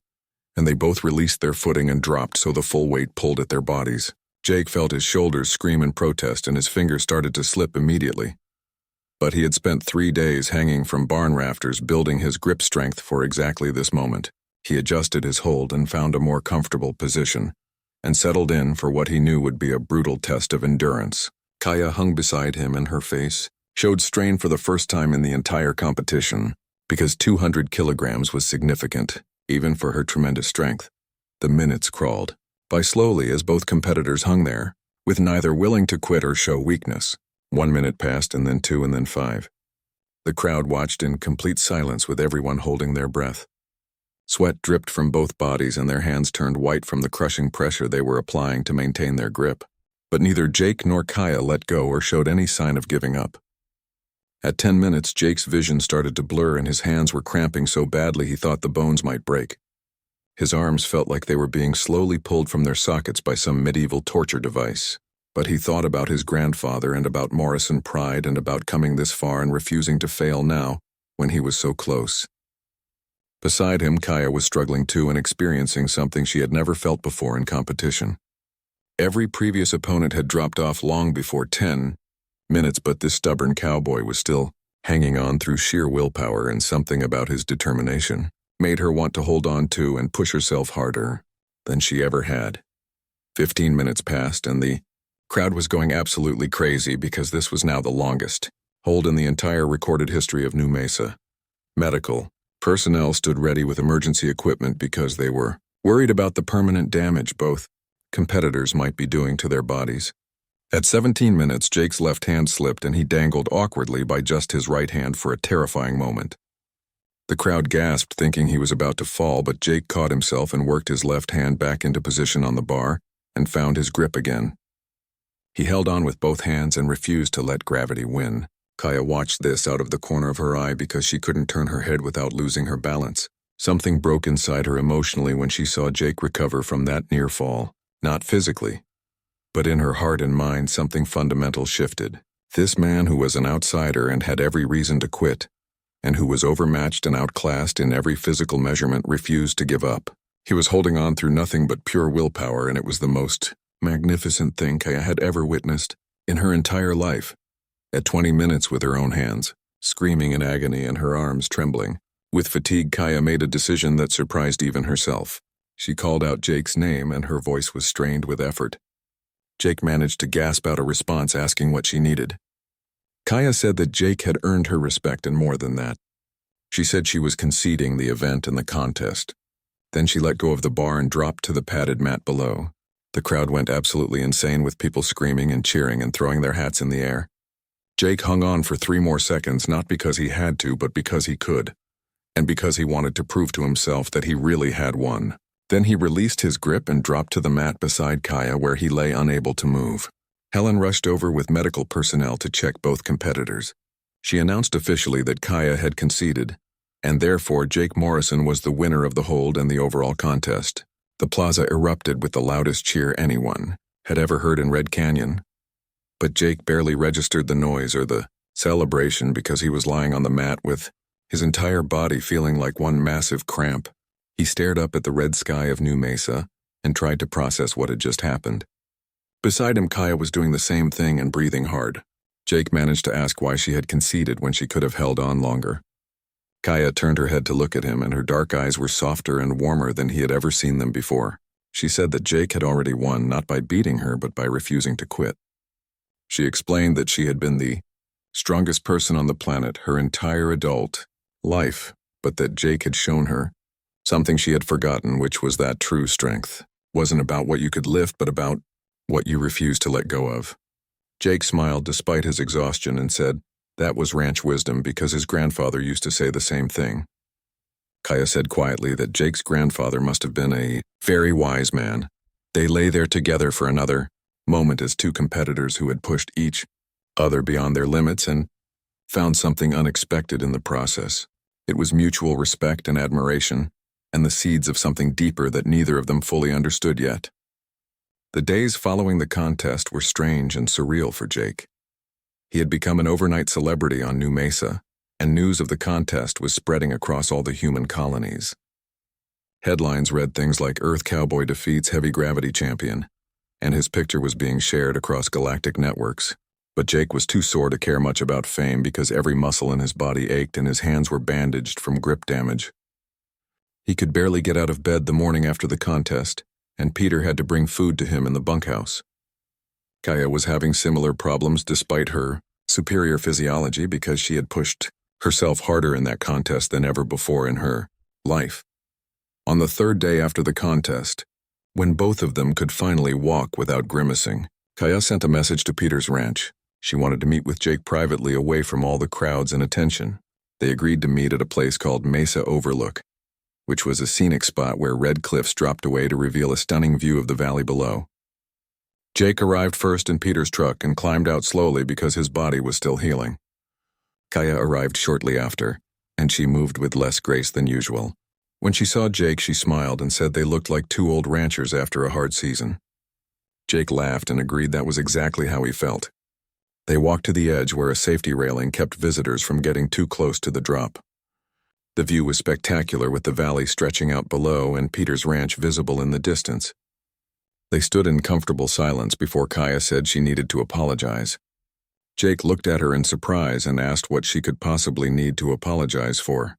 Speaker 1: and they both released their footing and dropped so the full weight pulled at their bodies. Jake felt his shoulders scream in protest, and his fingers started to slip immediately. But he had spent 3 days hanging from barn rafters, building his grip strength for exactly this moment. He adjusted his hold and found a more comfortable position, and settled in for what he knew would be a brutal test of endurance. Kaya hung beside him, and her face showed strain for the first time in the entire competition, because 200 kilograms was significant, even for her tremendous strength. The minutes crawled by slowly as both competitors hung there, with neither willing to quit or show weakness. 1 minute passed, and then 2, and then 5. The crowd watched in complete silence, with everyone holding their breath. Sweat dripped from both bodies, and their hands turned white from the crushing pressure they were applying to maintain their grip. But neither Jake nor Kaya let go or showed any sign of giving up. At 10 minutes, Jake's vision started to blur, and his hands were cramping so badly he thought the bones might break. His arms felt like they were being slowly pulled from their sockets by some medieval torture device. But he thought about his grandfather and about Morrison pride and about coming this far and refusing to fail now, when he was so close. Beside him, Kaya was struggling too and experiencing something she had never felt before in competition. Every previous opponent had dropped off long before 10 minutes, but this stubborn cowboy was still hanging on through sheer willpower, and something about his determination made her want to hold on to and push herself harder than she ever had. 15 minutes passed, and the crowd was going absolutely crazy because this was now the longest hold in the entire recorded history of New Mesa. Medical personnel stood ready with emergency equipment because they were worried about the permanent damage both competitors might be doing to their bodies. At 17 minutes, Jake's left hand slipped, and he dangled awkwardly by just his right hand for a terrifying moment. The crowd gasped, thinking he was about to fall, but Jake caught himself and worked his left hand back into position on the bar and found his grip again. He held on with both hands and refused to let gravity win. Kaya watched this out of the corner of her eye because she couldn't turn her head without losing her balance. Something broke inside her emotionally when she saw Jake recover from that near fall. Not physically, but in her heart and mind something fundamental shifted. This man, who was an outsider and had every reason to quit, and who was overmatched and outclassed in every physical measurement, refused to give up. He was holding on through nothing but pure willpower, and it was the most magnificent thing Kaya had ever witnessed in her entire life. At 20 minutes with her own hands, screaming in agony and her arms trembling, with fatigue, Kaya made a decision that surprised even herself. She called out Jake's name, and her voice was strained with effort. Jake managed to gasp out a response asking what she needed. Kaya said that Jake had earned her respect and more than that. She said she was conceding the event and the contest. Then she let go of the bar and dropped to the padded mat below. The crowd went absolutely insane, with people screaming and cheering and throwing their hats in the air. Jake hung on for 3 more seconds, not because he had to, but because he could, and because he wanted to prove to himself that he really had won. Then he released his grip and dropped to the mat beside Kaya, where he lay unable to move. Helen rushed over with medical personnel to check both competitors. She announced officially that Kaya had conceded, and therefore Jake Morrison was the winner of the hold and the overall contest. The plaza erupted with the loudest cheer anyone had ever heard in Red Canyon. But Jake barely registered the noise or the celebration because he was lying on the mat with his entire body feeling like one massive cramp. He stared up at the red sky of New Mesa and tried to process what had just happened. Beside him, Kaya was doing the same thing and breathing hard. Jake managed to ask why she had conceded when she could have held on longer. Kaya turned her head to look at him, and her dark eyes were softer and warmer than he had ever seen them before. She said that Jake had already won, not by beating her, but by refusing to quit. She explained that she had been the strongest person on the planet her entire adult life, but that Jake had shown her something she had forgotten, which was that true strength wasn't about what you could lift, but about what you refused to let go of. Jake smiled despite his exhaustion and said that was ranch wisdom because his grandfather used to say the same thing. Kaya said quietly that Jake's grandfather must have been a very wise man. They lay there together for another moment as 2 competitors who had pushed each other beyond their limits and found something unexpected in the process. It was mutual respect and admiration, and the seeds of something deeper that neither of them fully understood yet. The days following the contest were strange and surreal for Jake. He had become an overnight celebrity on New Mesa, and news of the contest was spreading across all the human colonies. Headlines read things like "Earth Cowboy defeats heavy gravity champion," and his picture was being shared across galactic networks. But Jake was too sore to care much about fame because every muscle in his body ached and his hands were bandaged from grip damage. He could barely get out of bed the morning after the contest, and Peter had to bring food to him in the bunkhouse. Kaya was having similar problems despite her superior physiology because she had pushed herself harder in that contest than ever before in her life. On the 3rd day after the contest, when both of them could finally walk without grimacing, Kaya sent a message to Peter's ranch. She wanted to meet with Jake privately, away from all the crowds and attention. They agreed to meet at a place called Mesa Overlook, which was a scenic spot where red cliffs dropped away to reveal a stunning view of the valley below. Jake arrived first in Peter's truck and climbed out slowly because his body was still healing. Kaya arrived shortly after, and she moved with less grace than usual. When she saw Jake, she smiled and said they looked like 2 old ranchers after a hard season. Jake laughed and agreed that was exactly how he felt. They walked to the edge where a safety railing kept visitors from getting too close to the drop. The view was spectacular, with the valley stretching out below and Peter's ranch visible in the distance. They stood in comfortable silence before Kaya said she needed to apologize. Jake looked at her in surprise and asked what she could possibly need to apologize for.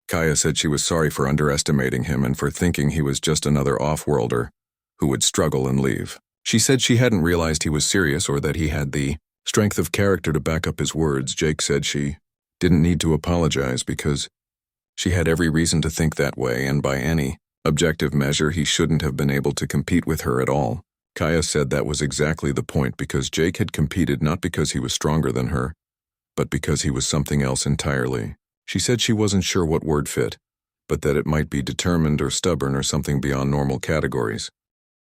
Speaker 1: Kaya said she was sorry for underestimating him and for thinking he was just another off-worlder who would struggle and leave. She said she hadn't realized he was serious or that he had the strength of character to back up his words. Jake said she didn't need to apologize because she had every reason to think that way, and by any objective measure he shouldn't have been able to compete with her at all. Kaya said that was exactly the point, because Jake had competed not because he was stronger than her, but because he was something else entirely. She said she wasn't sure what word fit, but that it might be determined or stubborn or something beyond normal categories.